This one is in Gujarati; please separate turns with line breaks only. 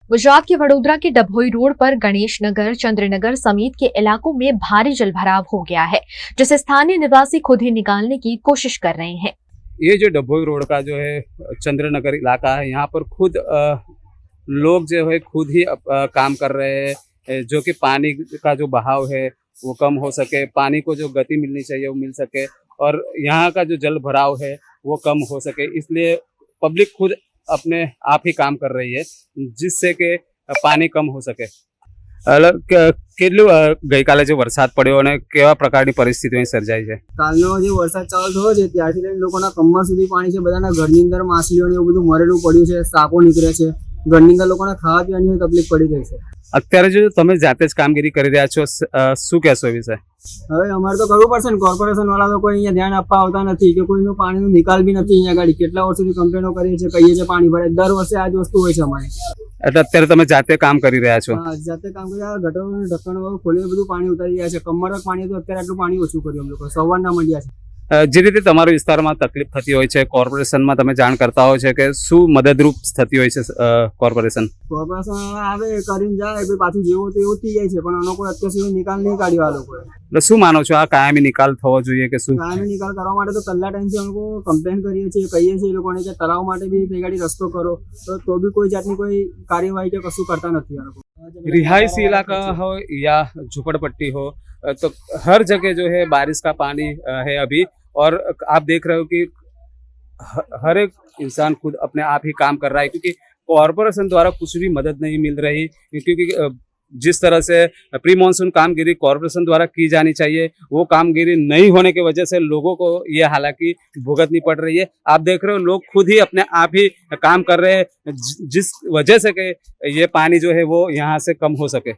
गुजरात के वडोदरा के डभोई रोड पर गणेश नगर, चंद्रनगर समेत के इलाकों में भारी जलभराव हो गया है, जिसे स्थानीय निवासी खुद ही निकालने की कोशिश कर रहे हैं।
ये जो डभोई रोड का जो है चंद्रनगर इलाका है, यहाँ पर खुद लोग जो है खुद ही काम कर रहे हैं, जो कि पानी का जो बहाव है वो कम हो सके, पानी को जो गति मिलनी चाहिए वो मिल सके और यहाँ का जो जल भराव है वो कम हो सके, इसलिए पब्लिक खुद अपने आप ही काम कर रही है, जिससे કે પાણી કમ हो શકે। કેટલું ગઈકાલે જે વરસાદ પડ્યો અને કેવા પ્રકારની પરિસ્થિતિઓ સર્જાઈ છે?
કાલનો જે વરસાદ ચાલુ થયો છે ત્યારથી લઈને લોકોના કમર સુધી પાણી છે, બધાના ઘરની અંદર માછલીઓ ને એવું બધું મરેલું પડ્યું છે, સાપો નીકળે છે, ઘરની અંદર લોકોને ખાવા પીવાની તકલીફ પડી ગઈ છે।
અત્યારે જો તમે જાતે જ કામગીરી કરી રહ્યા છો, શું કહેશો એ વિશે?
હવે અમારે તો કરવું પડશે ને, કોર્પોરેશન વાળા તો કોઈ અહીંયા ધ્યાન આપવા આવતા નથી કે કોઈનો પાણીનો નિકાલ બી નથી અહીંયા ગાડી। કેટલા વર્ષોથી કમ્પ્લેનો કરીએ છીએ, કહીએ છીએ પાણી ભરાય, દર વર્ષે આ જ વસ્તુ હોય છે અમારે।
એટલે અત્યારે તમે જાતે કામ કરી રહ્યા છો?
હા, જાતે કામ કરી રહ્યા, ગટરોનું ઢક્કણ ખોલીને બધું પાણી ઉતારી રહ્યા છે। કમર પાણી હતું, અત્યારે આટલું પાણી ઓછું કર્યું અમે લોકો, સવારના મંડ્યા છે।
જે રીતે તમારા વિસ્તારમાં તકલીફ થતી હોય છે, કોર્પોરેશનમાં તમે જાણ કરતા હોય છે કે શું મદદરૂપ થતી હોય છે કોર્પોરેશન
આવે કરીને જાય, પછી પાછું જેવો તો એવું થઈ જાય છે, પણ આનો કોઈ અત્યાર સુધી નિકાલ નહીં કાઢ્યો આ લોકોએ।
એટલે શું માનો છો, આ કાયમી નિકાલ થવો જોઈએ કે શું?
કાયમી નિકાલ કરવા માટે તો કલાક ટાઈમથી અમે લોકો કમ્પ્લેન કરીએ છીએ, કહીએ છીએ એ લોકોને કે તળાવ માટે બી તે ગાડી રસ્તો કરો, તો બી કોઈ જાતની કોઈ કાર્યવાહી કે કશું કરતા નથી આ લોકો।
रिहायशी इलाका हो या झुपड़पट्टी हो, तो हर जगह जो है बारिश का पानी है अभी, और आप देख रहे हो कि हर एक इंसान खुद अपने आप ही काम कर रहा है, क्योंकि कॉरपोरेशन द्वारा कुछ भी मदद नहीं मिल रही। क्योंकि जिस तरह से प्री मानसून कामगिरी कॉरपोरेशन द्वारा की जानी चाहिए, वो कामगिरी नहीं होने की वजह से लोगों को ये हालांकि भुगतनी पड़ रही है। आप देख रहे हो लोग खुद ही अपने आप ही काम कर रहे हैं, जिस वजह से कि ये पानी जो है वो यहाँ से कम हो सके।